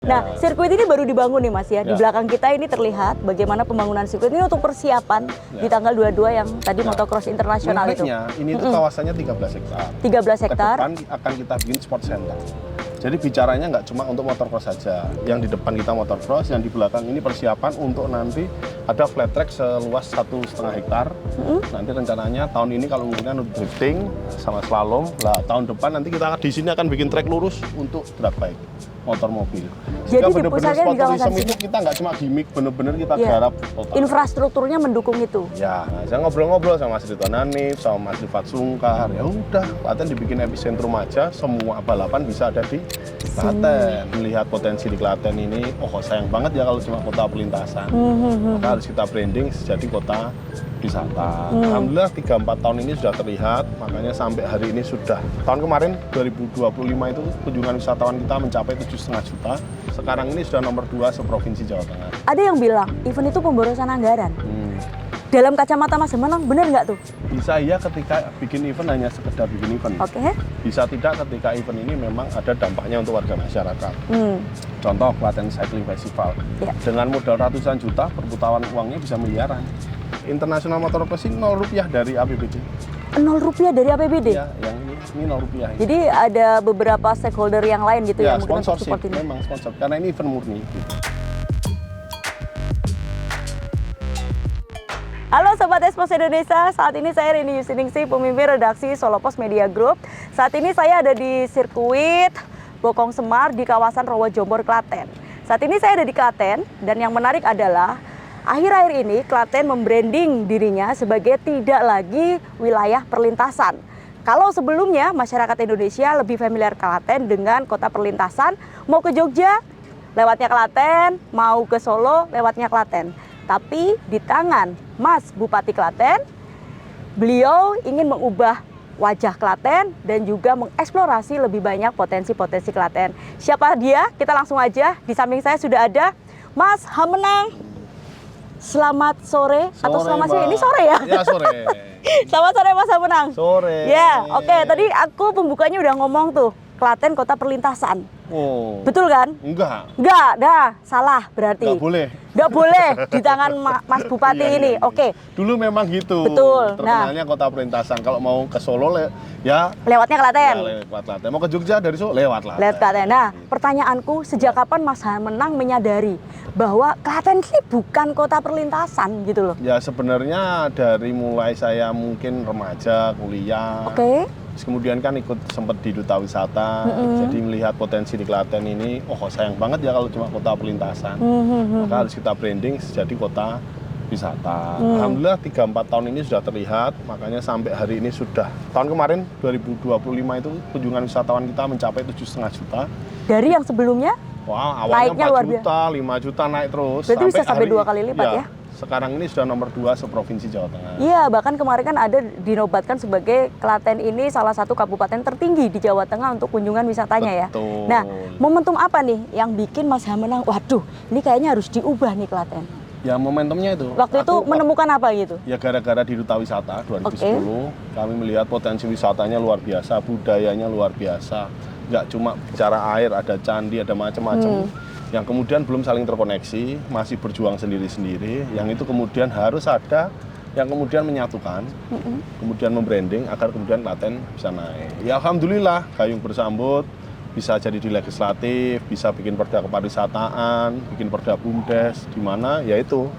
Nah, sirkuit ini baru dibangun nih Mas ya. Di Ya. belakang kita ini terlihat bagaimana pembangunan sirkuit ini untuk persiapan di tanggal 22 yang tadi Motocross Internasional itu. Menariknya, ini tuh kawasannya 13 hektar. 13 Ke hektar. depan akan kita bikin sport center. Jadi bicaranya nggak cuma untuk motocross saja. Yang di depan kita motocross, yang di belakang ini persiapan untuk nanti ada flat track seluas 1,5 hektar. Nanti rencananya tahun ini kalau mungkin untuk drifting sama slalom. Lah tahun depan nanti kita di sini akan bikin track lurus untuk drag bike, motor mobil. Jadi bener-bener dipusatkan di sport kawasan tourism sini. itu kita nggak cuma gimmick, bener-bener kita Iya. garap total. Infrastrukturnya mendukung itu. Ya, nah, saya ngobrol-ngobrol sama Mas Ridwan Hanif, sama Mas Rifat Sungkar. Ya udah, Klaten dibikin epicentrum aja, semua balapan bisa ada di Klaten. Melihat potensi di Klaten ini, oh sayang banget ya kalau cuma kota pelintasan. Maka harus kita branding jadi kota wisata. Alhamdulillah 3-4 tahun ini sudah terlihat, makanya sampai hari ini sudah. Tahun kemarin 2025 itu kunjungan wisatawan kita mencapai 7,5 juta. Sekarang ini sudah nomor 2 seprovinsi Jawa Tengah. Ada yang bilang event itu pemborosan anggaran. Dalam kacamata Mas Menang benar nggak tuh? Bisa iya ketika bikin event hanya sekedar bikin event. Oke. Bisa tidak ketika event ini memang ada dampaknya untuk warga masyarakat. Contoh Klaten Cycling Festival. Ya. Dengan modal ratusan juta, perputaran uangnya bisa miliaran. International Motor Racing 0 rupiah dari APBD. 0 rupiah dari APBD. Ya, yang ini 0 rupiah. Jadi ada beberapa stakeholder yang lain gitu Ya, yang mungkin untuk sponsorship, support ini. memang sponsor. Karena ini event murni. Halo Sobat Expos Indonesia, saat ini saya Rini Yusiningsih, pemimpin redaksi Solo Post Media Group. Saat ini saya ada di sirkuit Bokong Semar di kawasan Rowo Jombor, Klaten. Saat ini saya ada di Klaten dan yang menarik adalah akhir-akhir ini Klaten membranding dirinya sebagai tidak lagi wilayah perlintasan. Kalau sebelumnya masyarakat Indonesia lebih familiar Klaten dengan kota perlintasan, mau ke Jogja lewatnya Klaten, mau ke Solo lewatnya Klaten. Tapi di tangan Mas Bupati Klaten, beliau ingin mengubah wajah Klaten dan juga mengeksplorasi lebih banyak potensi-potensi Klaten. Siapa dia? Kita langsung aja. Di samping saya sudah ada Mas Hamenang. Selamat sore atau selamat siang? Ini sore ya? Ya, sore. Selamat sore Mas Hamenang. Sore. Ya, oke. Tadi aku pembukanya udah ngomong tuh, Klaten kota perlintasan. Oh. Betul kan? Enggak. Enggak, dah salah berarti. Enggak boleh. Nggak boleh di tangan Mas Bupati Iya, ini. iya. Oke. Dulu memang gitu. Betul. Terkenalnya kota perlintasan. Kalau mau ke Solo ya Lewatnya Klaten. lewat Klaten. Mau ke Jogja dari Solo lewat Klaten. Lewat Klaten. Nah, pertanyaanku sejak kapan Mas Hamenang menyadari bahwa Klaten ini bukan kota perlintasan gitu loh? Ya sebenarnya dari mulai saya mungkin remaja, kuliah. Oke. Terus kemudian kan ikut sempat di Duta Wisata. Jadi melihat potensi di Klaten ini, oh sayang banget ya kalau cuma kota pelintasan. Maka harus kita branding jadi kota wisata. Alhamdulillah 3-4 tahun ini sudah terlihat, makanya sampai hari ini sudah. Tahun kemarin 2025 itu kunjungan wisatawan kita mencapai 7,5 juta. Dari yang sebelumnya? Wah, awalnya Naiknya 4 luar juta, 5 juta naik terus. Berarti bisa sampai 2 kali lipat ya? Sekarang ini sudah nomor 2 seprovinsi Jawa Tengah. Iya, bahkan kemarin kan ada dinobatkan sebagai Klaten ini salah satu kabupaten tertinggi di Jawa Tengah untuk kunjungan wisatanya ya. Betul. Nah, momentum apa nih yang bikin Mas Hamenang, waduh, ini kayaknya harus diubah nih Klaten? Ya momentumnya itu. Waktu itu menemukan apa gitu? Ya gara-gara di Duta Wisata 2010, kami melihat potensi wisatanya luar biasa, budayanya luar biasa. Nggak cuma bicara air, ada candi, ada macam-macam. Yang kemudian belum saling terkoneksi, masih berjuang sendiri-sendiri. Yang itu kemudian harus ada yang kemudian menyatukan, kemudian membranding agar kemudian Klaten bisa naik. Ya alhamdulillah, gayung bersambut, bisa jadi di legislatif, bisa bikin perda kepariwisataan, bikin perda bumdes, di mana ya itu.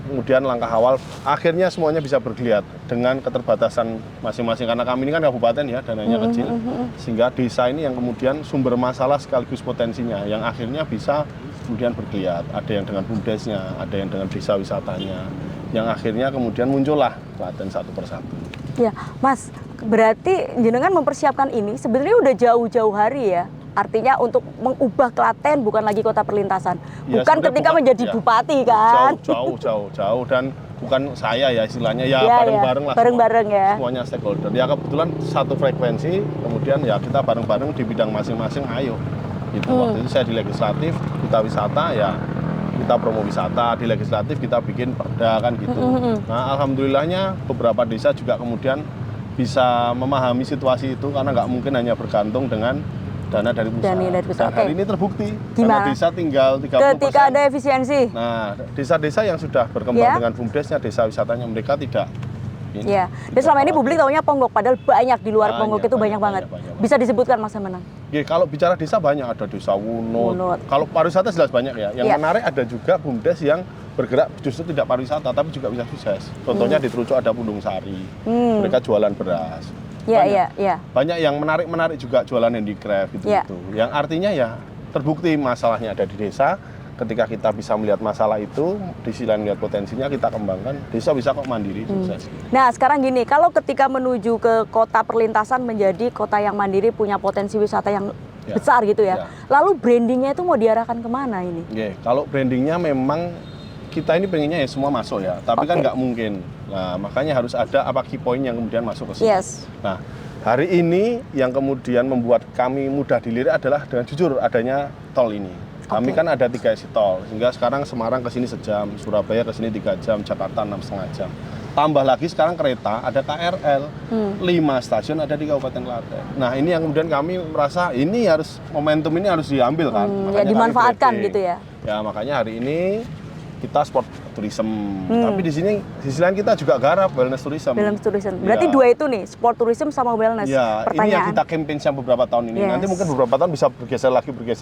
Kemudian langkah awal, akhirnya semuanya bisa bergeliat dengan keterbatasan masing-masing. Karena kami ini kan kabupaten ya, dananya kecil. Sehingga desa ini yang kemudian sumber masalah sekaligus potensinya. Yang akhirnya bisa kemudian bergeliat. Ada yang dengan bumdesnya, ada yang dengan desa wisatanya. Yang akhirnya kemudian muncullah Klaten satu persatu. Ya, Mas, berarti jenengan mempersiapkan ini sebenarnya udah jauh-jauh hari ya? Artinya untuk mengubah Klaten bukan lagi kota perlintasan. Ya, bukan ketika menjadi bupati kan? Jauh dan bukan saya ya istilahnya ya bareng-bareng lah. Bareng-bareng ya. Semuanya stakeholder. Ya kebetulan satu frekuensi, kemudian ya kita bareng-bareng di bidang masing-masing ayo. Gitu. Waktu itu saya di legislatif, Duta Wisata ya kita promo wisata, di legislatif kita bikin perda kan gitu. Nah alhamdulillahnya beberapa desa juga kemudian bisa memahami situasi itu karena nggak mungkin hanya bergantung dengan dana dari pusat. Dana dari pusat, Dan hari oke. ini terbukti. Gimana? Karena desa tinggal 30%. Ketika ada efisiensi. Nah, desa-desa yang sudah berkembang Ya. dengan BUMDesnya, desa wisatanya mereka tidak. Ya. Dan selama ini publik taunya Ponggok, padahal banyak di luar Banyak, Ponggok itu banyak banget. banyak. Bisa disebutkan Mas Menang. Ya, kalau bicara desa banyak, ada desa Wunut. Wunut. Kalau pariwisata jelas banyak ya. Yang Ya. menarik ada juga BUMDes yang bergerak justru tidak pariwisata tapi juga bisa sukses. Contohnya di Terucuk ada Pundung Sari. Mereka jualan beras. Iya, Banyak. iya, iya. Banyak yang menarik juga jualan handicraft gitu, Ya. gitu. Yang artinya ya terbukti masalahnya ada di desa. Ketika kita bisa melihat masalah itu, di sisi lain melihat potensinya kita kembangkan, desa bisa kok mandiri sukses. Nah, sekarang gini, kalau ketika menuju ke kota perlintasan menjadi kota yang mandiri punya potensi wisata yang Ya. besar gitu ya. Ya. Lalu brandingnya itu mau diarahkan kemana ini? Oke, kalau brandingnya memang kita ini pengennya ya semua masuk ya, tapi kan Oke. nggak mungkin. Nah, makanya harus ada apa key point yang kemudian masuk ke sini. Yes. Nah, hari ini yang kemudian membuat kami mudah dilirik adalah dengan jujur adanya tol ini. Kami Oke. kan ada 3 isi tol, sehingga sekarang Semarang ke sini sejam, Surabaya ke sini 3 jam, Jakarta 6,5 jam. Tambah lagi sekarang kereta, ada KRL, 5 stasiun ada di Kabupaten Klaten. Nah, ini yang kemudian kami merasa ini harus, momentum ini harus diambil kan. Ya Makanya kami dimanfaatkan branding. gitu ya. Ya, makanya hari ini kita sport tourism. Tapi di sini sisi lain kita juga garap wellness tourism. Wellness tourism. Berarti Ya. dua itu nih, sport tourism sama wellness. Ya, ini yang Pertanyaan. kita campaign selama beberapa tahun ini. Yes. Nanti mungkin beberapa tahun bisa bergeser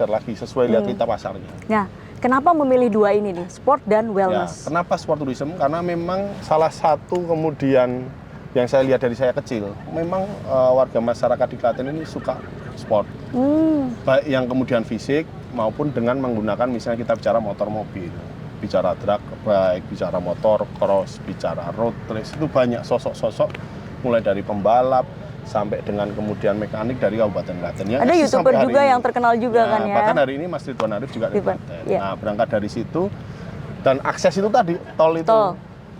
lagi sesuai lihat kita pasarnya. Nah, kenapa memilih dua ini nih, sport dan Ya, wellness? kenapa sport tourism? Karena memang salah satu kemudian yang saya lihat dari saya kecil, memang warga masyarakat di Klaten ini suka sport. Baik yang kemudian fisik maupun dengan menggunakan misalnya kita bicara motor mobil, bicara drag bike, bicara motor cross, bicara road race, itu banyak sosok-sosok mulai dari pembalap sampai dengan kemudian mekanik dari Kabupaten Klaten. Yang Ada eksis YouTuber sampai hari juga ini. yang terkenal juga Ya, kan ya. bahkan hari ini Mas Ridwan Arif juga di Ridwan, Klaten. iya. Nah, berangkat dari situ dan akses itu tadi tol itu. Tol.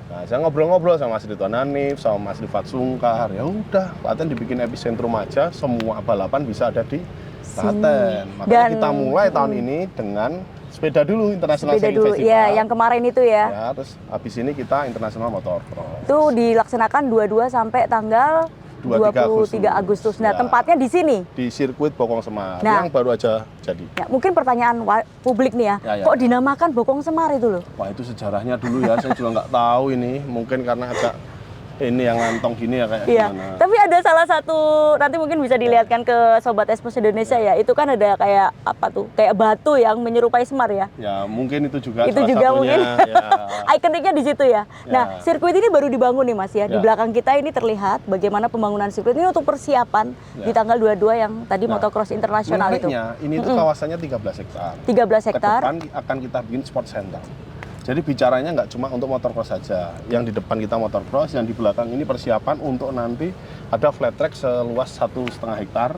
Nah, saya ngobrol-ngobrol sama Mas Ridwan Hanif, sama Mas Rifat Sungkar. Ya udah, Klaten dibikin epicentrum aja, semua balapan bisa ada di Klaten. Makanya Dan- kita mulai tahun ini dengan sepeda dulu, International Beda Cycling dulu, Festival. ya yang kemarin itu ya. Ya, terus habis ini kita International Motocross. Itu dilaksanakan 22 sampai tanggal 23 Agustus. Nah, Ya. tempatnya di sini. Di sirkuit Bokong Semar Nah. yang baru aja jadi. Ya, mungkin pertanyaan publik nih ya, Ya, ya. kok dinamakan Bokong Semar itu loh? Wah, itu sejarahnya dulu ya, saya juga nggak tahu ini. Mungkin karena agak ini yang ngantong gini ya kayak Iya, gimana. tapi ada salah satu, nanti mungkin bisa dilihatkan ke Sobat Espos Indonesia ya, itu kan ada kayak apa tuh, kayak batu yang menyerupai Semar ya. Ya, mungkin itu juga Itu salah juga satunya. mungkin. Ya. Ikoniknya di situ ya. Nah, sirkuit ini baru dibangun nih Mas ya. Di Ya. belakang kita ini terlihat bagaimana pembangunan sirkuit ini untuk persiapan di tanggal 22 yang tadi Nah, motocross internasional itu. Menariknya, ini tuh kawasannya 13 hektar. 13 Ke hektar. depan akan kita bikin sport center. Jadi bicaranya nggak cuma untuk motocross saja. Yang di depan kita motocross, yang di belakang ini persiapan untuk nanti ada flat track seluas 1,5 hektar.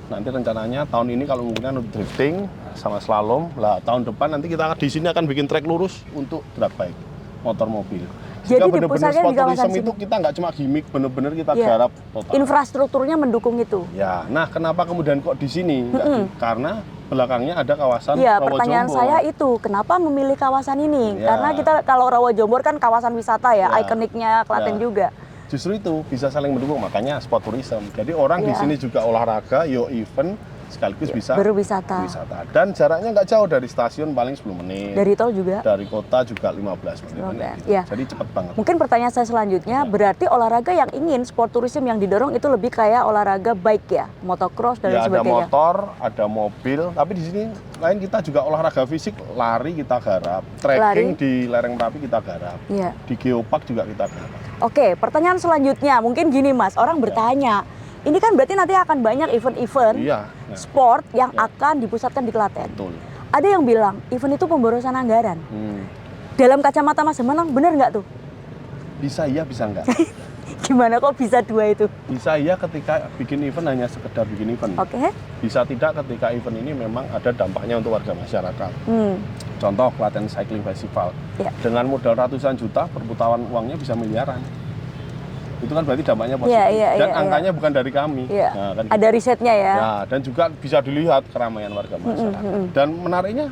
Nanti rencananya tahun ini kalau mungkin untuk drifting sama slalom, lah tahun depan nanti kita di sini akan bikin track lurus untuk drag bike, motor mobil. Jadi Sehingga bener-bener dipusatnya di sport kawasan tourism itu sini. kita nggak cuma gimmick, bener-bener kita Iya. garap total. Infrastrukturnya mendukung itu. Ya, nah kenapa kemudian kok di sini? Karena belakangnya ada kawasan Iya, Rawa pertanyaan Jombor. saya itu, kenapa memilih kawasan ini? Ya. Karena kita kalau Rawa Jombor kan kawasan wisata ya, Ya. ikoniknya Klaten Ya. juga. Justru itu bisa saling mendukung, makanya sport tourism. Jadi orang di Iya. sini juga olahraga, yo event, sekaligus bisa Berwisata. wisata. Dan jaraknya nggak jauh dari stasiun, paling 10 menit. Dari tol juga. Dari kota juga 15 menit. 15, gitu. ya. Jadi cepet banget. Mungkin pertanyaan saya selanjutnya, berarti olahraga yang ingin sport tourism yang didorong itu lebih kayak olahraga bike ya, motocross dan lain Ya ada sebagainya. motor, ada mobil, tapi di sini lain kita juga olahraga fisik, lari kita garap, trekking Lari. di lereng Merapi kita garap, Iya. di geopark juga kita garap. Oke, pertanyaan selanjutnya mungkin gini Mas, orang bertanya, ini kan berarti nanti akan banyak event-event Iya, nah, sport yang akan dipusatkan di Klaten. betul. Ada yang bilang event itu pemborosan anggaran. Hmm. Dalam kacamata Mas Menang, benar nggak tuh? Bisa iya, bisa enggak. Gimana kok bisa dua itu? Bisa iya ketika bikin event hanya sekedar bikin event. Oke. Bisa tidak ketika event ini memang ada dampaknya untuk warga masyarakat. Hmm. Contoh Klaten Cycling Festival. Ya. Dengan modal ratusan juta, perputaran uangnya bisa miliaran. Itu kan berarti dampaknya positif. Iya, iya, Dan iya, angkanya bukan dari kami. Iya. Nah, kan Ada risetnya ya. Ya, dan juga bisa dilihat keramaian warga masyarakat. Dan menariknya,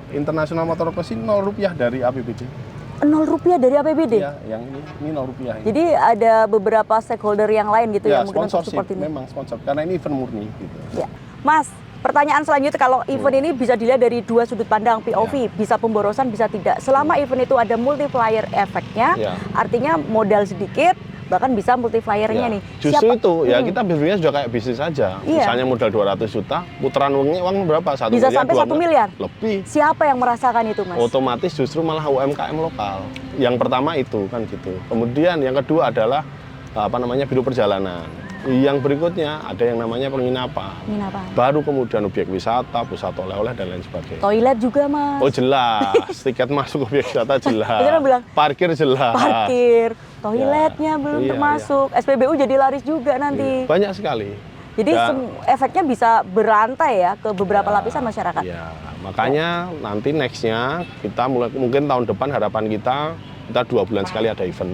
International Motocross ini 0 rupiah dari APBD. 0 rupiah dari APBD. Ya, yang ini 0 rupiah. Ini. Jadi ada beberapa stakeholder yang lain gitu Ya, ya mungkin untuk sponsorship, support ini. memang sponsor. Karena ini event murni gitu. Ya. Mas, Pertanyaan selanjutnya, kalau event ini bisa dilihat dari dua sudut pandang POV, bisa pemborosan, bisa tidak. Selama event itu ada multiplier efeknya, artinya modal sedikit, bahkan bisa multipliernya nih. Justru itu, ya kita berpikirnya sudah kayak bisnis saja. Misalnya modal 200 juta, putaran uang berapa? 1 bisa miliar, sampai 1 miliar? Lebih. Siapa yang merasakan itu, Mas? Otomatis justru malah UMKM lokal. Yang pertama itu kan gitu. Kemudian yang kedua adalah biro perjalanan. Yang berikutnya ada yang namanya penginapan. Baru kemudian objek wisata, pusat oleh-oleh dan lain sebagainya. Toilet juga, Mas. Oh jelas, tiket masuk objek wisata jelas. Bilang, parkir jelas. Parkir, toiletnya belum termasuk. SPBU jadi laris juga nanti. Banyak sekali. Jadi efeknya bisa berantai ya ke beberapa lapisan masyarakat. Ya, makanya nanti nextnya kita mungkin tahun depan harapan kita 2 bulan sekali ada event.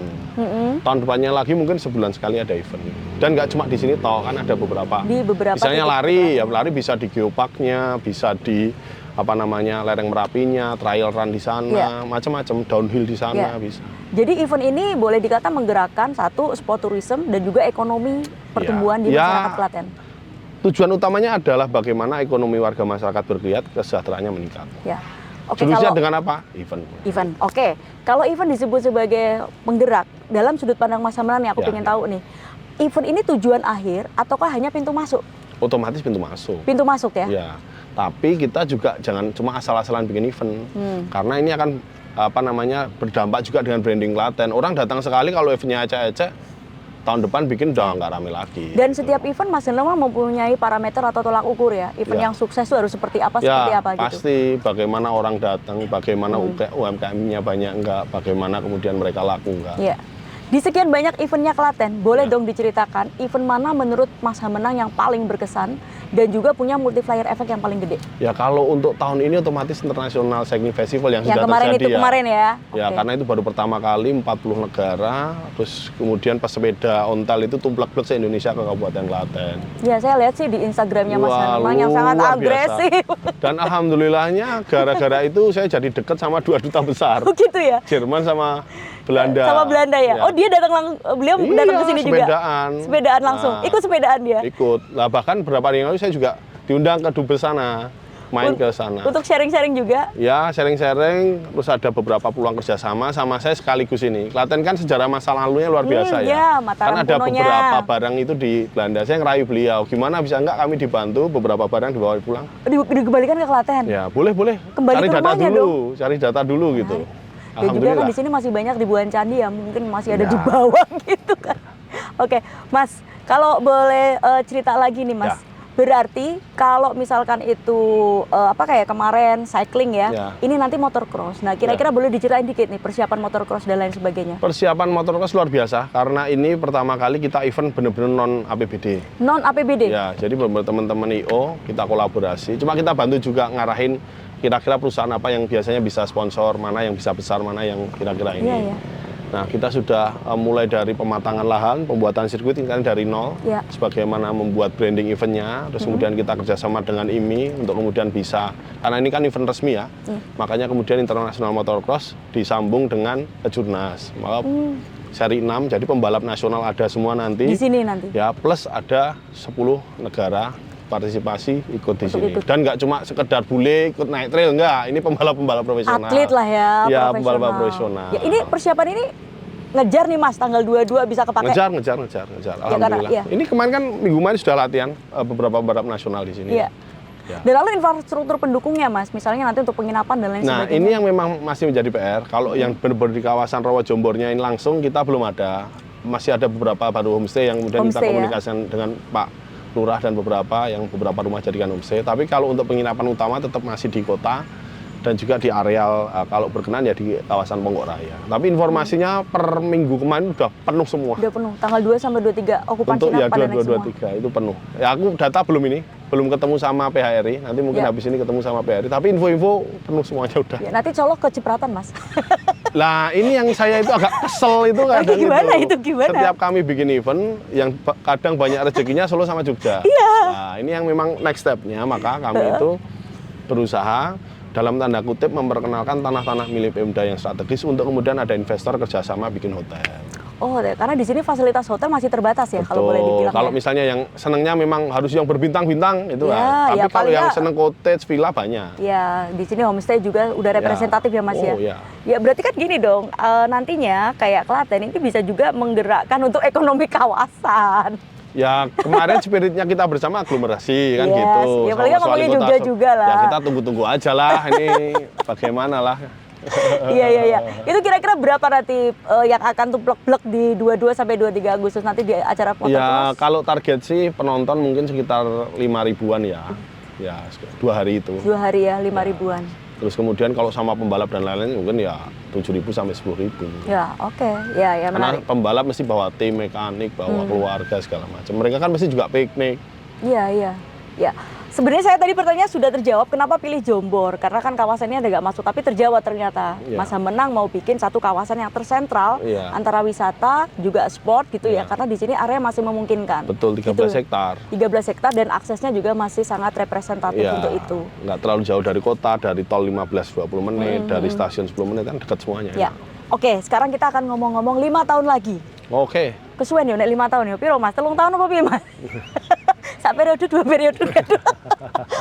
Tahun depannya lagi mungkin sebulan sekali ada event. Dan nggak cuma di sini toh, kan ada beberapa. Di beberapa. Misalnya lari bisa di geoparknya, bisa di lereng Merapinya, trail run di sana, macam-macam, downhill di sana bisa. Jadi event ini boleh dikata menggerakkan satu sport tourism dan juga ekonomi pertumbuhan di masyarakat Klaten. Tujuan utamanya adalah bagaimana ekonomi warga masyarakat bergeliat, kesejahteraannya meningkat. Ya. Solusinya dengan apa? Event. Oke. Kalau event disebut sebagai penggerak, dalam sudut pandang Mas Hamran nih, aku pengen tahu nih, event ini tujuan akhir ataukah hanya pintu masuk? Otomatis pintu masuk. Pintu masuk ya? Ya. Tapi kita juga jangan cuma asal-asalan bikin event, karena ini akan berdampak juga dengan branding Klaten. Orang datang sekali kalau eventnya ecek-ecek, tahun depan bikin udah nggak rame lagi. Dan setiap event Mas Hendra mempunyai parameter atau tolak ukur ya? Event yang sukses itu harus seperti apa, seperti apa gitu? Pasti, bagaimana orang datang, bagaimana UMKM-nya banyak enggak, bagaimana kemudian mereka laku enggak. Iya. Di sekian banyak eventnya Klaten, boleh dong diceritakan event mana menurut Mas Hamenang yang paling berkesan dan juga punya multiplier efek yang paling gede? Ya kalau untuk tahun ini otomatis International Cycling Festival yang sudah kemarin terjadi itu kemarin ya? Ya karena itu baru pertama kali 40 negara, terus kemudian pesepeda ontel itu tumplek-plek se-Indonesia ke Kabupaten Klaten. Ya saya lihat sih di Instagramnya Mas Hamenang yang sangat agresif. Dan alhamdulillahnya gara-gara itu saya jadi dekat sama 2 duta besar. Oh gitu ya? Jerman sama Belanda. Sama Belanda ya? Oh dia beliau datang ke sini juga? Sepedaan langsung? Ikut sepedaan dia? Ikut. Lah bahkan beberapa hari yang lalu saya juga diundang ke Dubes sana, main ke sana. Untuk sharing-sharing juga? Ya, sharing-sharing, terus ada beberapa peluang kerjasama sama saya sekaligus ini. Klaten kan sejarah masa lalunya luar biasa ya. Kan ada beberapa barang itu di Belanda, saya ngerayu beliau, gimana bisa enggak kami dibantu beberapa barang dibawa pulang. Dikembalikan ke Klaten? Ya, boleh. Kembali Cari data dulu gitu. Dan juga kan di sini masih banyak ribuan candi ya, mungkin masih ada di bawah gitu kan. Oke, Mas, kalau boleh cerita lagi nih Mas, berarti kalau misalkan itu kayak kemarin cycling ya, ini nanti motocross. Nah kira-kira boleh diceritain dikit nih persiapan motocross dan lain sebagainya. Persiapan motocross luar biasa, karena ini pertama kali kita event benar-benar non APBD. Non APBD? Ya, jadi teman-teman IO kita kolaborasi, cuma kita bantu juga ngarahin kira-kira perusahaan apa yang biasanya bisa sponsor, mana yang bisa besar, mana yang kira-kira ini. Nah, kita sudah mulai dari pematangan lahan, pembuatan sirkuit ini kan dari nol, sebagaimana membuat branding eventnya, terus kemudian kita kerjasama dengan IMI untuk kemudian bisa, karena ini kan event resmi ya, makanya kemudian International Motocross disambung dengan Kejurnas. Seri 6, jadi pembalap nasional ada semua nanti. Di sini nanti? Ya, plus ada 10 negara partisipasi ikut di sini. Dan nggak cuma sekedar bule ikut naik trail, enggak. Ini pembalap-pembalap profesional. Atlet lah ya, ya pembalap profesional. Ya, ini persiapan ini ngejar nih Mas, tanggal 22 bisa kepakai? Ngejar. Alhamdulillah. Ya, ini kemarin kan minggu kemarin sudah latihan beberapa pembalap nasional di sini. Iya. Dan lalu infrastruktur pendukungnya Mas, misalnya nanti untuk penginapan dan lain sebagainya. Nah ini yang memang masih menjadi PR. Kalau yang benar-benar di kawasan Rawa Jombornya ini langsung kita belum ada. Masih ada beberapa baru homestay yang kemudian kita komunikasikan dengan Pak Lurah dan beberapa rumah jadikan homestay. Tapi kalau untuk penginapan utama tetap masih di kota dan juga di areal kalau berkenan ya di kawasan Ponggok Raya. Tapi informasinya per minggu kemarin udah penuh semua. Udah penuh. Tanggal 2 sampai 23 okupansi pada naik semua. 23 itu penuh. Ya aku data belum ketemu sama PHRI. Nanti mungkin habis ini ketemu sama PHRI. Tapi info-info penuh semuanya udah. Ya, nanti colok ke Cipratan Mas. Lah ini yang saya itu agak kesel itu kadang Gimana? Setiap kami bikin event yang kadang banyak rezekinya Solo sama Jogja. Nah ini yang memang next step-nya, maka kami itu berusaha dalam tanda kutip memperkenalkan tanah-tanah milik Pemda yang strategis untuk kemudian ada investor kerjasama bikin hotel. Oh, karena di sini fasilitas hotel masih terbatas ya, kalau boleh dibilang. Kalau ya. misalnya yang senengnya memang harus yang berbintang-bintang itu Ya, lah. Tapi ya, kalau paling yang nggak- seneng cottage, villa banyak. Ya, di sini homestay juga udah representatif ya Mas ya. Oh, ya. Ya berarti kan gini dong, nantinya kayak Klaten ini bisa juga menggerakkan untuk ekonomi kawasan. Ya kemarin spiritnya kita bersama aglomerasi kan Yes, gitu. ya paling nggak Sama ngomongin wali kota. juga lah. Ya kita tunggu-tunggu aja lah ini bagaimana lah. Iya. Itu kira-kira berapa nanti yang akan tuh blok-blok di 22 sampai 23 Agustus nanti di acara foto Ya kalau target sih penonton mungkin sekitar 5.000-an ya. Ya 2 hari itu. 2 hari ya, 5 ribuan. Terus kemudian kalau sama pembalap dan lain-lain mungkin ya 7.000 sampai 10.000. Ya, oke. Ya Karena menarik. pembalap mesti bawa tim mekanik, bawa keluarga segala macam. Mereka kan mesti juga piknik. Iya. Ya. Sebenarnya saya tadi pertanyaan sudah terjawab kenapa pilih Jombor, karena kan kawasannya ada nggak masuk, tapi terjawab ternyata. Iya. Mas Hamenang mau bikin satu kawasan yang tersentral Iya. antara wisata juga sport gitu ya, Iya. karena di sini area masih memungkinkan. Betul, 13 hektar. 13 hektar dan aksesnya juga masih sangat representatif Iya, untuk itu. nggak terlalu jauh dari kota, dari tol 15-20 menit, dari stasiun 10 menit kan dekat semuanya. Ya. Oke, sekarang kita akan ngomong-ngomong 5 tahun lagi. Oke, Kesuwen ya, nek 5 tahun ya. Piro Mas? 3 tahun apa piye Mas? Sak periode, 2 periode.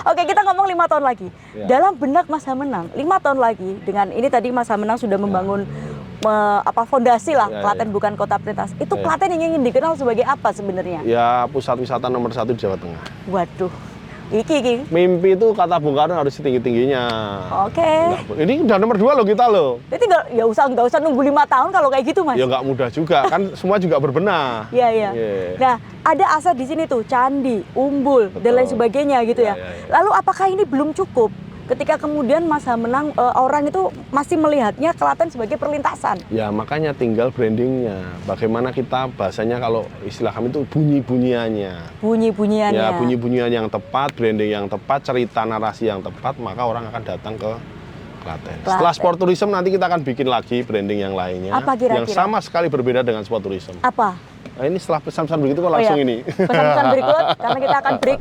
Oke, kita ngomong 5 tahun lagi. Ya. Dalam benak Mas Hamenang, 5 tahun lagi dengan ini tadi Mas Hamenang sudah membangun fondasi lah, Ya, Klaten ya. bukan kota prioritas. Itu Ya. Klaten ingin dikenal sebagai apa sebenarnya? ya pusat wisata nomor 1 di Jawa Tengah. Waduh. Iki. Mimpi itu kata Bung Karno harus setinggi-tingginya. Oke. Ini udah nomor 2 loh kita loh. Jadi nggak usah nunggu 5 tahun kalau kayak gitu Mas. Ya nggak mudah juga, kan semua juga berbenah. Iya. Iya. Nah, ada aset di sini tuh, candi, umbul, dan Betul. lain sebagainya gitu ya. Iya. Lalu apakah ini belum cukup? Ketika kemudian Mas Hamenang, orang itu masih melihatnya Klaten sebagai perlintasan. Ya makanya tinggal brandingnya. Bagaimana kita bahasanya kalau istilah kami itu bunyi-bunyiannya. Bunyi-bunyiannya. Ya bunyi-bunyian yang tepat, branding yang tepat, cerita narasi yang tepat, maka orang akan datang ke Klaten. Setelah sport tourism nanti kita akan bikin lagi branding yang lainnya. Apa kira-kira? Yang sama sekali berbeda dengan sport tourism. Apa? Nah, ini setelah pesan-pesan begitu kok langsung iya. ini. Pesan-pesan berikut, karena kita akan break.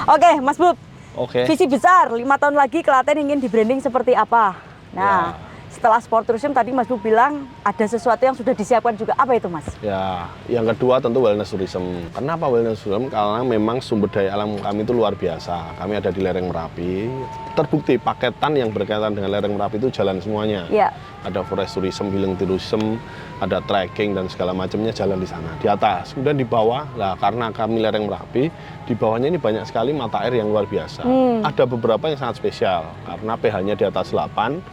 Oke, Mas Bub. Oke. Visi besar, 5 tahun lagi Klaten ingin di branding seperti apa? Nah, setelah sport tourism tadi Mas Bub bilang ada sesuatu yang sudah disiapkan juga. Apa itu Mas? Ya, yang kedua tentu wellness tourism. Kenapa wellness tourism? Karena memang sumber daya alam kami itu luar biasa. Kami ada di lereng Merapi. Terbukti paketan yang berkaitan dengan lereng Merapi itu jalan semuanya. Ya. Ada forest tourism, healing tourism, ada trekking dan segala macamnya jalan di sana. Di atas, kemudian di bawah, lah karena kami lereng Merapi, di bawahnya ini banyak sekali mata air yang luar biasa. Ada beberapa yang sangat spesial karena pH-nya di atas 8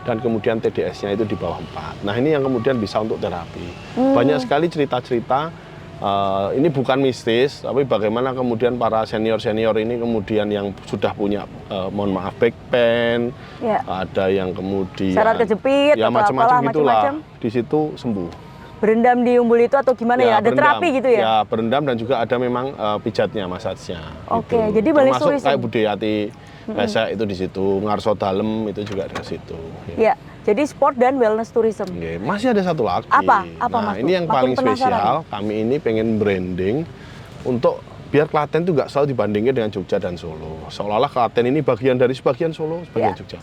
dan kemudian TDS-nya itu di bawah 4. Nah ini yang kemudian bisa untuk terapi. Banyak sekali cerita-cerita, ini bukan mistis, tapi bagaimana kemudian para senior-senior ini kemudian yang sudah punya, mohon maaf, back pain, Ya. ada yang kemudian Syarat kejepit ya atau macam-macam apalah, gitulah, macam-macam. di situ sembuh. Berendam di umbul itu atau gimana ya? Ada berendam. terapi gitu ya? Ya berendam dan juga ada memang pijatnya, masajnya. Oke, gitu. jadi wellness termasuk tourism. kayak Budayati Pesek itu di situ, Ngarso Dalem itu juga di situ. Ya, jadi sport dan wellness tourism. Oke, masih ada satu lagi. Apa Nah, Mas? ini yang Makin paling penasaran. spesial. Kami ini pengen branding untuk biar Klaten itu nggak selalu dibandingin dengan Jogja dan Solo. Seolah-olah Klaten ini bagian dari sebagian Solo, sebagian Ya. Jogja.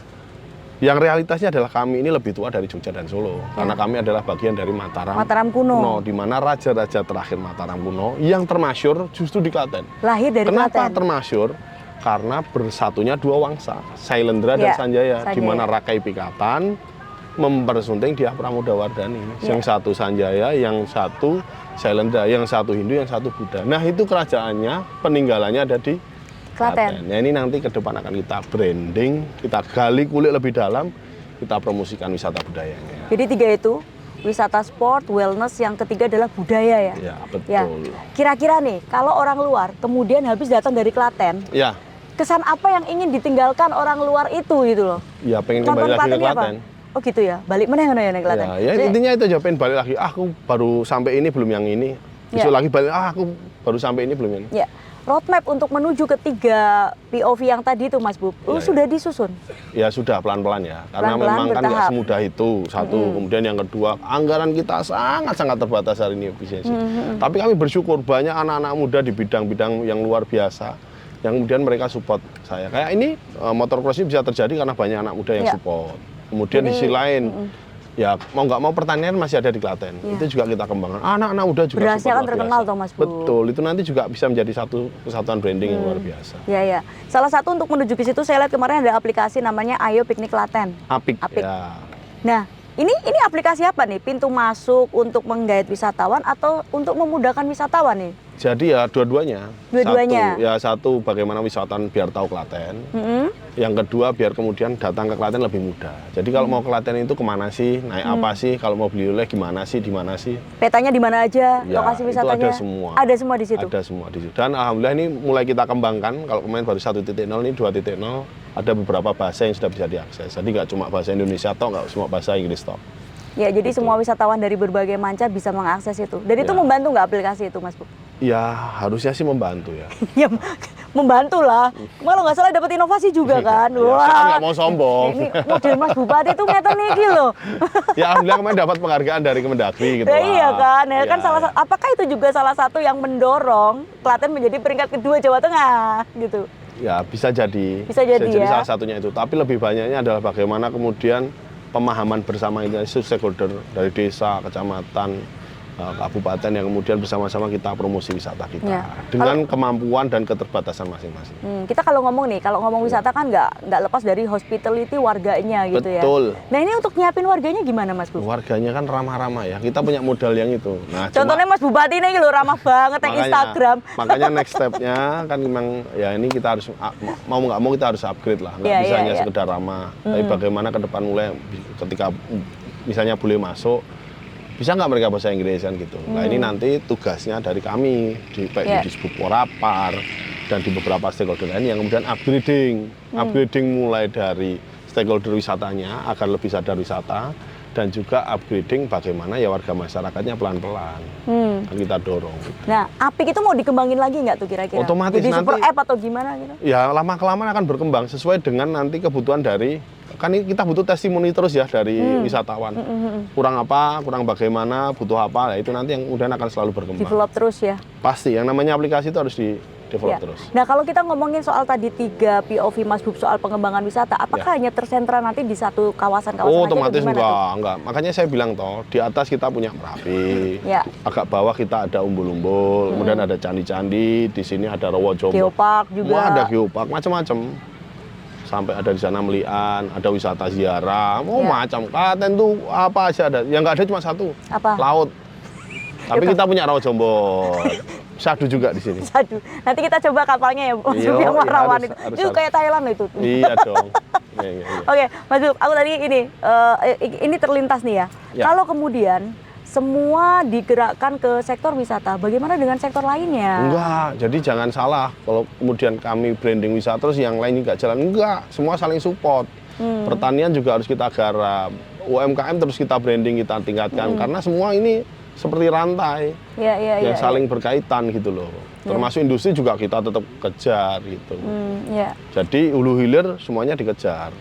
Yang realitasnya adalah kami ini lebih tua dari Jogja dan Solo. Karena kami adalah bagian dari Mataram kuno. di mana raja-raja terakhir Mataram kuno yang termasyur justru di Klaten. Lahir dari Kenapa Klaten. termasyur? Karena bersatunya dua wangsa, Sailendra dan Ya, Sanjaya, di Sanjaya. mana Rakai Pikatan mempersunting Dyah Pramodawardhani. Ya. Yang satu Sanjaya, yang satu Sailendra, yang satu Hindu, yang satu Buddha. Nah itu kerajaannya, peninggalannya ada di Klaten. Nah ini nanti ke depan akan kita branding, kita gali kulik lebih dalam, kita promosikan wisata budayanya. Jadi 3 itu, wisata sport, wellness, yang ketiga adalah budaya ya. Ya betul. Ya. Kira-kira nih, kalau orang luar kemudian habis datang dari Klaten, Ya, kesan apa yang ingin ditinggalkan orang luar itu gitu loh? ya pengen Nonton kembali lagi ke Klatennya apa? Klaten. Oh gitu ya, balik mana yang nanya Klaten? Ya intinya itu aja, pengen balik lagi. Ah, aku baru sampai ini belum yang ini. Besok Ya. lagi balik. Ah, aku baru sampai ini belum yang ini. Ya, roadmap untuk menuju ke 3 POV yang tadi itu Mas Bub, Ya, sudah disusun? Ya sudah pelan-pelan ya. Karena Pelan-pelan, memang kan nggak bertahap. semudah itu. Satu, kemudian yang kedua, anggaran kita sangat-sangat terbatas hari ini efisiensi. Tapi kami bersyukur banyak anak-anak muda di bidang-bidang yang luar biasa yang kemudian mereka support saya. Kayak ini motor cross ini bisa terjadi karena banyak anak muda yang Ya. support. Kemudian di Jadi, sisi lain Ya mau nggak mau pertanian masih ada di Klaten. Iya. Itu juga kita kembangkan. Anak-anak muda juga Berasnya support kan luar terkenal biasa. toh, Mas Bu. Betul, itu nanti juga bisa menjadi satu kesatuan branding yang luar biasa. Ya, ya. Salah satu untuk menuju ke situ saya lihat kemarin ada aplikasi namanya Ayo Piknik Klaten. Apik. Apik. Ya. Nah, ini aplikasi apa nih? Pintu masuk untuk menggait wisatawan atau untuk memudahkan wisatawan nih? Jadi ya dua-duanya. Dua-duanya. Satu bagaimana wisatawan biar tahu Klaten. Mm-mm. Yang kedua biar kemudian datang ke Klaten lebih mudah. Jadi kalau mau ke Klaten itu kemana sih, naik apa sih, kalau mau beli oleh gimana sih, di mana sih? Petanya di mana aja, Ya, lokasi itu wisatanya? ada semua. Ada semua di situ. Ada semua di situ. Dan alhamdulillah ini mulai kita kembangkan. Kalau kemarin baru 1.0, ini 2.0. Ada beberapa bahasa yang sudah bisa diakses. Jadi nggak cuma bahasa Indonesia toh, nggak cuma bahasa Inggris toh. Ya, jadi semua wisatawan dari berbagai manca bisa mengakses itu. Dan itu Ya. membantu nggak aplikasi itu, Mas Bu? Ya harusnya sih membantu ya. Ya, membantu lah. Kalau nggak salah dapat inovasi juga kan. Ya, saya kan nggak mau sombong. Ini model Mas Bupati itu ngeten iki loh. Ya alhamdulillah kemarin dapat penghargaan dari Kemendagri gitu Nah, lah. iya kan, ya, kan Ya. apakah itu juga salah satu yang mendorong Klaten menjadi peringkat kedua Jawa Tengah gitu? Ya bisa jadi. Bisa jadi ya. salah satunya itu. Tapi lebih banyaknya adalah bagaimana kemudian pemahaman bersama itu stakeholder dari desa, kecamatan, kabupaten yang kemudian bersama-sama kita promosi wisata kita Ya. dengan kemampuan dan keterbatasan masing-masing. Kita kalau ngomong wisata kan nggak lepas dari hospitality warganya gitu Betul. ya. Nah, ini untuk nyiapin warganya gimana, Mas Bu? Warganya kan ramah-ramah ya. Kita punya modal yang itu. Nah, Contohnya Mas Bupati ini loh ramah banget yang Instagram. Makanya next step-nya kan memang ya ini kita harus mau nggak mau kita harus upgrade lah. Nggak Iya, bisa iya, hanya iya. sekedar ramah. Tapi bagaimana ke depan mulai ketika misalnya boleh masuk, bisa nggak mereka bahasa Inggris kan gitu. Nah ini nanti tugasnya dari kami baik Iya. di Disbud Porapar dan di beberapa stakeholder lain yang kemudian upgrading mulai dari stakeholder wisatanya agar lebih sadar wisata dan juga upgrading bagaimana ya warga masyarakatnya pelan-pelan kan kita dorong. Nah, Apik itu mau dikembangin lagi nggak tuh kira-kira? Otomatis Jadi super nanti- app atau gimana gitu? Ya lama-kelamaan akan berkembang sesuai dengan nanti kebutuhan dari kan ini kita butuh testimoni terus ya dari wisatawan. Kurang apa, kurang bagaimana, butuh apa, nah itu nanti yang kemudian akan selalu berkembang. Develop terus ya. Pasti yang namanya aplikasi itu harus di-develop Ya. terus. Nah, kalau kita ngomongin soal tadi 3 POV Mas Bub soal pengembangan wisata, apakah hanya tersentra nanti di satu kawasan-kawasan Oh, aja atau otomatis gimana tuh? enggak. Makanya saya bilang toh, di atas kita punya Merapi, Ya. agak bawah kita ada umbul-umbul, kemudian ada candi-candi, di sini ada Rawa Jombo. Geopark juga. Wah, ada geopark, macam-macam. Sampai ada di sana Melian, ada wisata ziarah, Ya. macam. Klaten tuh apa aja ada. Yang nggak ada cuma satu, Apa? laut. Tapi kita punya Rawa Jombo. Sadu juga di sini. Aduh, nanti kita coba kapalnya ya, Mas Iya, Bub, yang iya, warna-warni harus, itu. harus, Itu harus. kayak Thailand loh itu. Iya dong. Iya, iya, iya. Oke, Mas Bub, aku tadi ini terlintas nih ya. Ya. Kalau kemudian semua digerakkan ke sektor wisata, bagaimana dengan sektor lainnya? Enggak, jadi jangan salah. Kalau kemudian kami branding wisata terus yang lain nggak jalan, enggak. Semua saling support. Pertanian juga harus kita garap. UMKM terus kita branding, kita tingkatkan. Karena semua ini seperti rantai Iya. yang saling berkaitan gitu loh. Termasuk industri juga kita tetap kejar gitu. Iya. Jadi hulu hilir semuanya dikejar.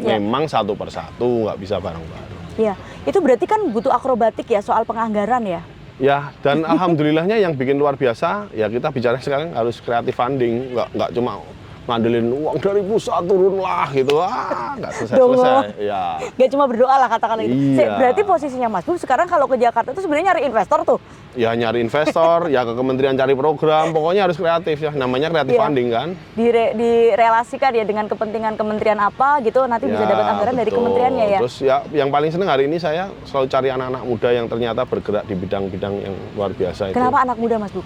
Ya. Memang satu persatu, nggak bisa bareng-bareng. Iya, itu berarti kan butuh akrobatik ya soal penganggaran ya. Ya, dan alhamdulillahnya yang bikin luar biasa, ya kita bicara sekarang harus creative funding, nggak cuma ngandelin uang dari pusat turun lah gitu, nggak selesai. Ya, Gak cuma berdoa lah katakanlah gitu. Iya. Berarti posisinya Mas Bub sekarang kalau ke Jakarta itu sebenarnya nyari investor tuh. ya nyari investor, ya ke kementerian cari program, pokoknya harus kreatif ya, namanya creative Iya. funding kan. Direlasikan ya dengan kepentingan kementerian apa gitu nanti bisa Ya, dapat anggaran dari betul. kementeriannya ya. Terus ya yang paling seneng hari ini saya selalu cari anak-anak muda yang ternyata bergerak di bidang-bidang yang luar biasa itu. Kenapa anak muda Mas Bub?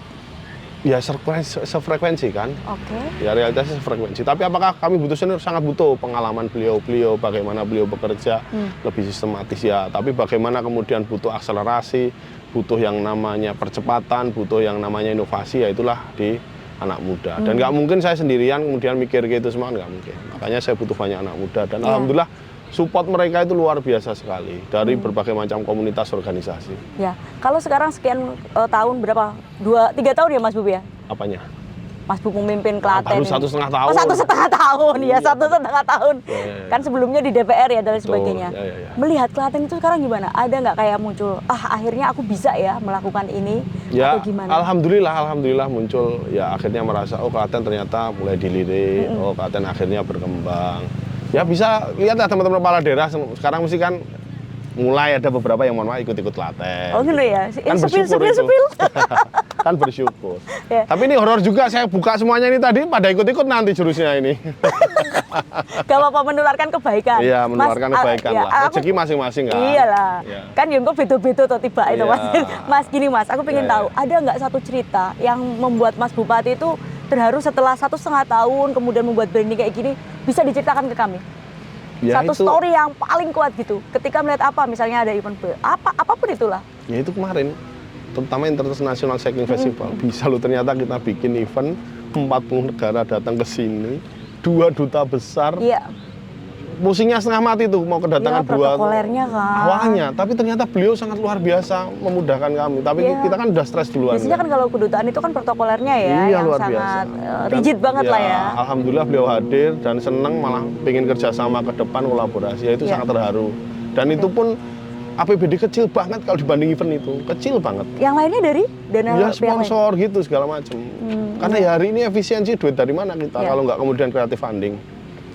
Ya sefrekuensi kan. Oke. Ya realitasnya sefrekuensi. Tapi apakah kami butuh senior? Sangat butuh pengalaman beliau, bagaimana beliau bekerja lebih sistematis ya. Tapi bagaimana kemudian butuh akselerasi, butuh yang namanya percepatan, butuh yang namanya inovasi, ya itulah di anak muda. Dan nggak mungkin saya sendirian kemudian mikir gitu semua, nggak mungkin. Makanya saya butuh banyak anak muda dan alhamdulillah support mereka itu luar biasa sekali dari berbagai macam komunitas organisasi. Ya, kalau sekarang sekian tahun berapa? 2-3 tahun ya Mas Bub ya? Apanya? Mas Bub memimpin Klaten. baru ini. 1,5 tahun. Oh, 1,5 tahun ya, 1,5 tahun. Ya. Kan sebelumnya di DPR ya dan lain Betul, sebagainya. ya. Melihat Klaten itu sekarang gimana? Ada nggak kayak muncul, akhirnya aku bisa ya melakukan ini Ya, atau gimana? alhamdulillah muncul ya akhirnya merasa oh Klaten ternyata mulai dilirik, oh Klaten akhirnya berkembang. Ya bisa lihatlah teman-teman kepala daerah sekarang mesti kan mulai ada beberapa yang mohon maaf ikut-ikut Klaten. Oh gitu ya? Kan bersyukur itu. Kan bersyukur. Ya. Tapi ini horor juga, saya buka semuanya ini tadi pada ikut-ikut nanti jurusnya ini. Gak apa-apa, menularkan kebaikan. Iya, menularkan kebaikan ya, lah. Rezeki masing-masing kan. Iyalah. Ya. Kan yang kok beda-beda tuh tiba itu Iya. Mas. Mas gini Mas, aku pengen Iya, tahu, ada nggak satu cerita yang membuat Mas Bupati itu terharu setelah 1,5 tahun kemudian membuat branding kayak gini, bisa diceritakan ke kami? Ya, Satu itu, story yang paling kuat gitu, ketika melihat apa, misalnya ada event apapun itulah. ya itu kemarin, terutama International Cycling Festival. Bisa lo ternyata kita bikin event 40 negara datang ke sini, 2 duta besar. Iya. Pusingnya setengah mati tuh mau kedatangan Iya, dua protokolernya kan. awalnya, tapi ternyata beliau sangat luar biasa memudahkan kami. Tapi Iya. kita kan udah stres duluan. Biasanya kan kalau kedutaan itu kan protokolernya ya, Iya, yang luar sangat biasa. rigid banget lah ya. Alhamdulillah beliau hadir dan senang, malah pengen kerjasama ke depan, kolaborasi, ya itu Iya. sangat terharu. Dan itu pun APBD kecil banget kalau dibanding event itu, kecil banget. Yang lainnya dari dana Ya pihak lain? sponsor gitu segala macam. Karena ya hari ini efisiensi duit dari mana kita Iya. kalau nggak kemudian creative funding.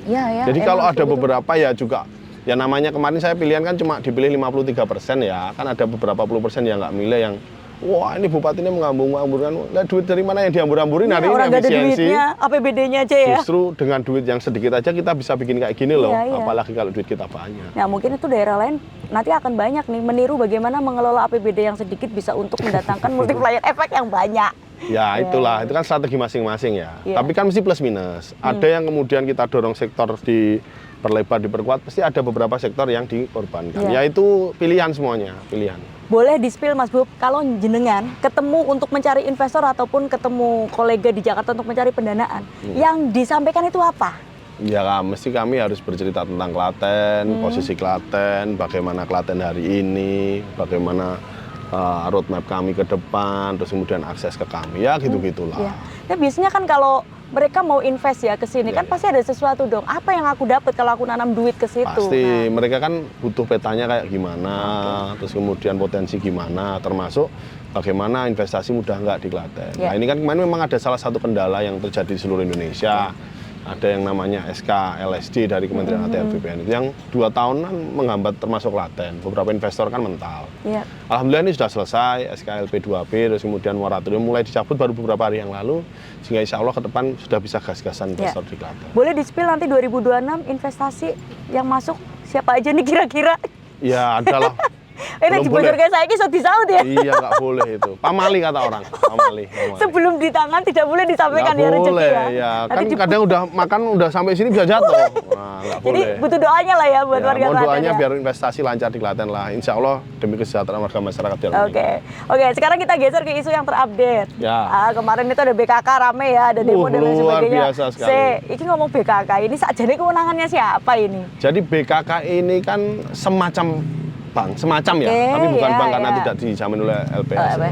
Iya, ya. Jadi emang kalau ada kayak gitu. beberapa ya juga, ya namanya kemarin saya pilihan kan cuma dipilih 53% ya, kan ada beberapa puluh persen yang nggak milih yang wah ini bupati ini menghambur-hamburkan, nah duit dari mana yang dihambur-hamburin Iya, hari ini orang nggak ada efisiensi. duitnya, APBD-nya aja ya. Justru dengan duit yang sedikit aja kita bisa bikin kayak gini loh, Iya, iya. apalagi kalau duit kita banyak. Nah mungkin itu daerah lain nanti akan banyak nih meniru bagaimana mengelola APBD yang sedikit bisa untuk mendatangkan multiplier efek yang banyak. Ya itulah, itu kan strategi masing-masing ya. Iya. Tapi kan mesti plus minus. Ada yang kemudian kita dorong sektor diperlebar, diperkuat, pasti ada beberapa sektor yang dikorbankan. Iya. Ya itu pilihan semuanya, pilihan. Boleh di-spill Mas Bub, kalau jenengan ketemu untuk mencari investor ataupun ketemu kolega di Jakarta untuk mencari pendanaan, yang disampaikan itu apa? Ya mesti kami harus bercerita tentang Klaten, posisi Klaten, bagaimana Klaten hari ini, bagaimana roadmap kami ke depan, terus kemudian akses ke kami, ya gitu-gitulah. Ya. Nah, biasanya kan kalau mereka mau invest ya ke sini, kan Ya. pasti ada sesuatu dong. Apa yang aku dapat kalau aku nanam duit ke situ? Pasti, Nah, mereka kan butuh petanya kayak gimana, terus kemudian potensi gimana, termasuk bagaimana investasi mudah nggak di Klaten. Ya. Nah ini kan kemarin memang ada salah satu kendala yang terjadi di seluruh Indonesia. Ada yang namanya SK LSD dari Kementerian ATR BPN itu yang 2 tahunan menghambat termasuk Klaten. Beberapa investor kan mental. ya. Alhamdulillah ini sudah selesai, SKLP 2B, terus kemudian moratorium mulai dicabut baru beberapa hari yang lalu, sehingga insya Allah ke depan sudah bisa gas-gasan investor di Klaten. Boleh di-spill nanti 2026 investasi yang masuk siapa aja nih kira-kira? Ya adalah. Ini Belum dibocor boleh. kayak saya ini so disaut ya. Iya nggak boleh itu, pamali kata orang, pamali. Sebelum di tangan tidak boleh disampaikan Nggak ya rezeki boleh, ya. ya. Kan Nanti kadang udah makan udah sampai sini bisa jatuh. Nah, nggak Jadi boleh. butuh doanya lah ya buat Ya, warga mohon Klaten doanya ya. biar investasi lancar di Klaten lah. Insya Allah demi kesejahteraan warga masyarakat di Klaten. Oke, sekarang kita geser ke isu yang terupdate. Ya. Kemarin itu ada BKK rame ya, ada demo dan lain luar sebagainya. biasa sekali. Ini ngomong BKK, ini sakjane kewenangannya siapa ini? Jadi BKK ini kan semacam bank, semacam ya, Oke, tapi bukan ya, bank karena ya. tidak dijamin oleh LPS. apa?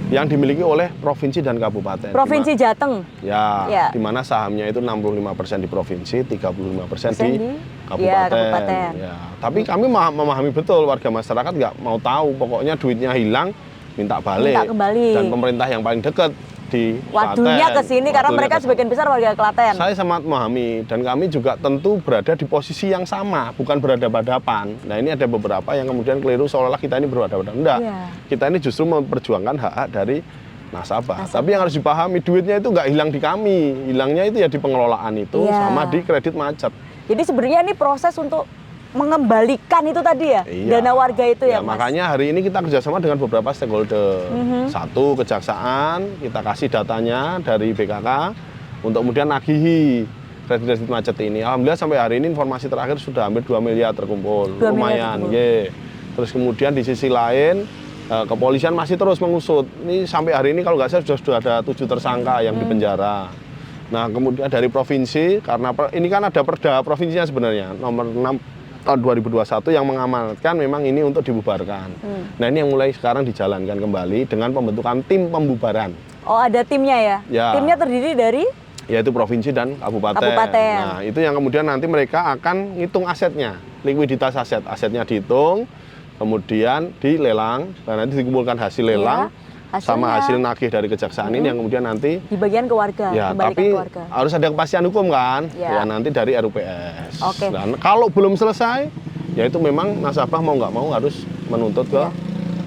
Yang dimiliki oleh provinsi dan kabupaten. Provinsi Jateng. Ya, Ya. di mana sahamnya itu 65% di provinsi, 35% Persen di di- kabupaten. ya, kabupaten. Ya. Tapi kami memahami betul warga masyarakat nggak mau tahu, pokoknya duitnya hilang, minta balik. Minta kembali. Dan pemerintah yang paling dekat di Waduhnya Klaten. ke sini karena Waduhnya mereka ke sana. sebagian besar warga Klaten. Saya sangat memahami dan kami juga tentu berada di posisi yang sama, bukan berhadapan-hadapan. Nah ini ada beberapa yang kemudian keliru seolah-olah kita ini berhadapan-hadapan. Enggak, Iya. kita ini justru memperjuangkan hak-hak dari nasabah. Tapi yang harus dipahami duitnya itu nggak hilang di kami, hilangnya itu ya di pengelolaan itu Iya. sama di kredit macet. Jadi sebenarnya ini proses untuk mengembalikan itu tadi ya, Iya. dana warga itu ya, Mas? Makanya hari ini kita kerjasama dengan beberapa stakeholder. Satu, kejaksaan, kita kasih datanya dari BKK untuk kemudian nagihi kredit macet ini. Alhamdulillah sampai hari ini informasi terakhir sudah hampir 2 miliar terkumpul. 2 miliar Lumayan, terkumpul. ye. Terus kemudian di sisi lain, kepolisian masih terus mengusut. Ini sampai hari ini kalau nggak salah sudah ada 7 tersangka yang dipenjara. Nah kemudian dari provinsi, karena ini kan ada perda provinsinya sebenarnya, nomor 6 tahun 2021 yang mengamanatkan memang ini untuk dibubarkan. Nah ini yang mulai sekarang dijalankan kembali dengan pembentukan tim pembubaran. Oh ada timnya ya? Ya. Timnya terdiri dari? Yaitu provinsi dan kabupaten. Kabupaten. Nah itu yang kemudian nanti mereka akan ngitung asetnya, likuiditas asetnya dihitung, kemudian dilelang, dan nanti dikumpulkan hasil lelang. hasilnya. Sama hasil nagih dari kejaksaan ini yang kemudian nanti Di bagian ke warga, ya, kembalikan tapi ke warga. harus ada kepastian hukum kan, Ya. ya nanti dari RUPS. Oke. Dan kalau belum selesai, ya itu memang nasabah mau nggak mau harus menuntut ke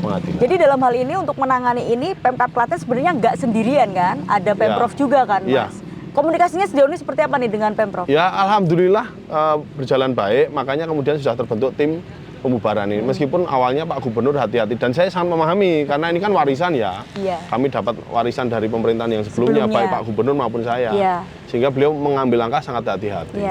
pengadilan. Jadi dalam hal ini untuk menangani ini Pemkab Klaten sebenarnya nggak sendirian kan? Ada Pemprov juga kan, Mas? Komunikasinya sejauh ini seperti apa nih dengan Pemprov? Ya alhamdulillah berjalan baik, makanya kemudian sudah terbentuk tim pembubaran ini. Meskipun awalnya Pak Gubernur hati-hati, dan saya sangat memahami karena ini kan warisan ya. Kami dapat warisan dari pemerintahan yang sebelumnya. Baik Pak Gubernur maupun saya. Sehingga beliau mengambil langkah sangat hati-hati.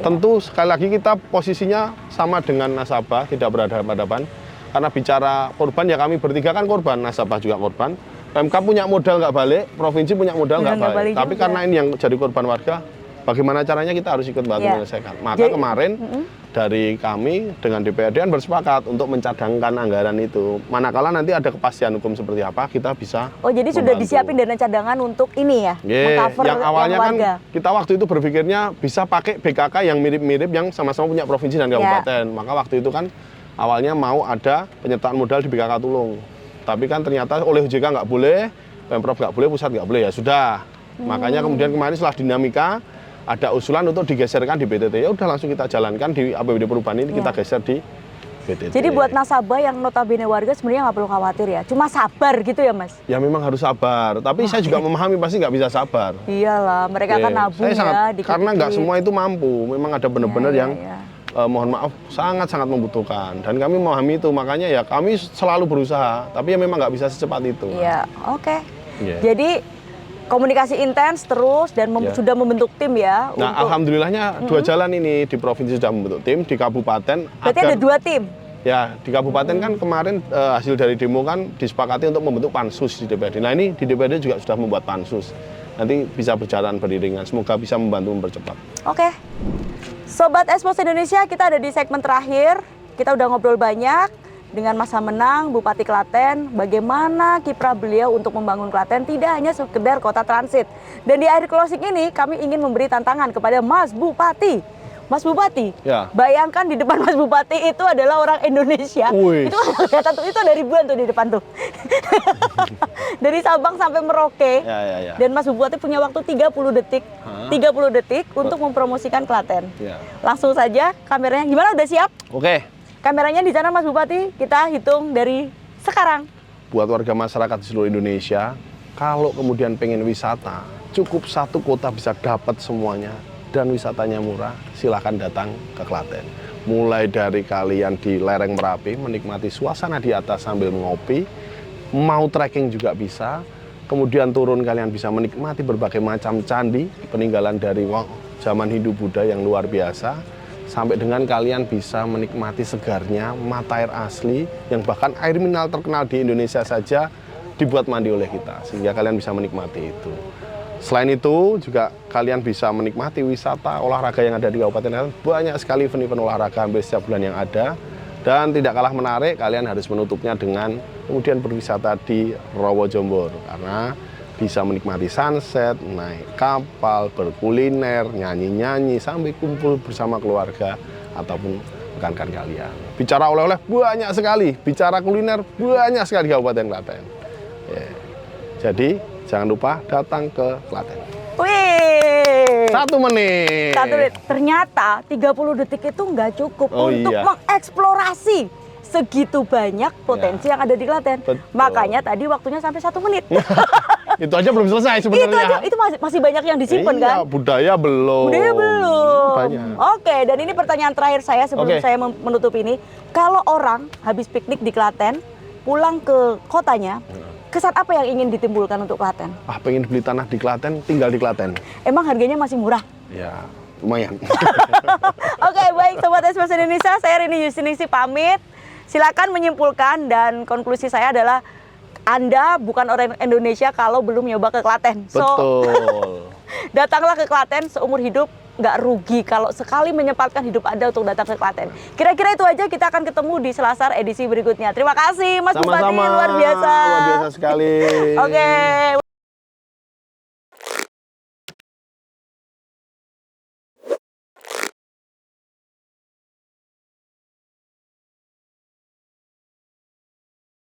Tentu sekali lagi kita posisinya sama dengan nasabah, tidak berhadapan-hadapan. Karena bicara korban ya kami bertiga kan korban, nasabah juga korban. Pemkab punya modal nggak balik, provinsi punya modal nggak balik. Tapi karena ini yang jadi korban warga, bagaimana caranya kita harus ikut bantu menyelesaikan. Maka kemarin dari kami dengan DPRD bersepakat untuk mencadangkan anggaran itu. Manakala nanti ada kepastian hukum seperti apa, kita bisa jadi membantu. sudah disiapin dana cadangan untuk ini ya? Mengcover yang awalnya yang kan kita waktu itu berpikirnya bisa pakai BKK yang mirip-mirip yang sama-sama punya provinsi dan kabupaten. Maka waktu itu kan awalnya mau ada penyertaan modal di BKK Tulung. Tapi kan ternyata oleh OJK nggak boleh, Pemprov nggak boleh, pusat nggak boleh, ya sudah. Makanya kemudian kemarin setelah dinamika, ada usulan untuk digeserkan di BTT. Ya udah langsung kita jalankan di APBD perubahan ini, kita geser di BTT. Jadi buat nasabah yang notabene warga sebenarnya nggak perlu khawatir ya, cuma sabar gitu ya Mas? Ya memang harus sabar, tapi saya juga memahami pasti nggak bisa sabar. Iyalah, mereka kan nabung karena nggak semua itu mampu, memang ada benar-benar yang mohon maaf sangat-sangat membutuhkan, dan kami memahami itu, makanya ya kami selalu berusaha, tapi ya memang nggak bisa secepat itu. Iya, oke. Jadi komunikasi intens terus dan sudah membentuk tim ya. Nah, alhamdulillahnya dua jalan ini, di provinsi sudah membentuk tim, di kabupaten. Berarti ada 2 tim? Ya, di kabupaten kan kemarin hasil dari demo kan disepakati untuk membentuk pansus di DPRD. Nah ini di DPRD juga sudah membuat pansus. Nanti bisa berjalan beriringan, semoga bisa membantu mempercepat. Oke. Sobat Expos Indonesia, kita ada di segmen terakhir. Kita udah ngobrol banyak dengan Mas Hamenang, Bupati Klaten, bagaimana kiprah beliau untuk membangun Klaten tidak hanya sekedar kota transit. Dan di akhir closing ini kami ingin memberi tantangan kepada Mas Bupati. Mas Bupati, bayangkan di depan Mas Bupati itu adalah orang Indonesia. Itu kelihatan tuh, itu ada ribuan tuh di depan tuh. Dari Sabang sampai Merauke. Dan Mas Bupati punya waktu 30 detik. 30 detik untuk mempromosikan Klaten. Langsung saja kameranya, gimana, udah siap? Oke. Kameranya di sana Mas Bupati, kita hitung dari sekarang. Buat warga masyarakat di seluruh Indonesia, kalau kemudian pengen wisata, cukup satu kota bisa dapat semuanya. Dan wisatanya murah, silahkan datang ke Klaten. Mulai dari kalian di lereng Merapi, menikmati suasana di atas sambil ngopi, mau trekking juga bisa, kemudian turun kalian bisa menikmati berbagai macam candi, peninggalan dari zaman Hindu Buddha yang luar biasa, sampai dengan kalian bisa menikmati segarnya mata air asli, yang bahkan air mineral terkenal di Indonesia saja dibuat mandi oleh kita, sehingga kalian bisa menikmati itu. Selain itu juga kalian bisa menikmati wisata olahraga yang ada di Kabupaten Klaten. Banyak sekali event-event olahraga hampir setiap bulan yang ada. Dan tidak kalah menarik, kalian harus menutupnya dengan kemudian berwisata di Rowo Jombor. Karena bisa menikmati sunset, naik kapal, berkuliner, nyanyi-nyanyi, sampai kumpul bersama keluarga ataupun rekan-rekan kalian. Bicara oleh-oleh banyak sekali, bicara kuliner banyak sekali di Kabupaten Klaten. Jadi jangan lupa datang ke Klaten. Wih. 1 menit. 1 menit. Ternyata 30 detik itu nggak cukup untuk mengeksplorasi segitu banyak potensi yang ada di Klaten. Makanya tadi waktunya sampai 1 menit. Itu aja belum selesai sebenarnya. Itu masih banyak yang disimpan kan? Budaya belum. Banyak. Oke, dan ini pertanyaan terakhir saya sebelum saya menutup ini. Kalau orang habis piknik di Klaten, pulang ke kotanya, kesan apa yang ingin ditimbulkan untuk Klaten? Pengen beli tanah di Klaten, tinggal di Klaten. Emang harganya masih murah? Ya, lumayan. Oke, baik Sobat Expos Indonesia, saya Rini Yusiningsih pamit. Silakan menyimpulkan, dan konklusi saya adalah Anda bukan orang Indonesia kalau belum nyoba ke Klaten. Betul. Datanglah ke Klaten, seumur hidup nggak rugi kalau sekali menyempatkan hidup Anda untuk datang ke Klaten. Kira-kira itu aja, kita akan ketemu di Selasar edisi berikutnya. Terima kasih Mas Bupati, luar biasa. Luar biasa sekali. Oke.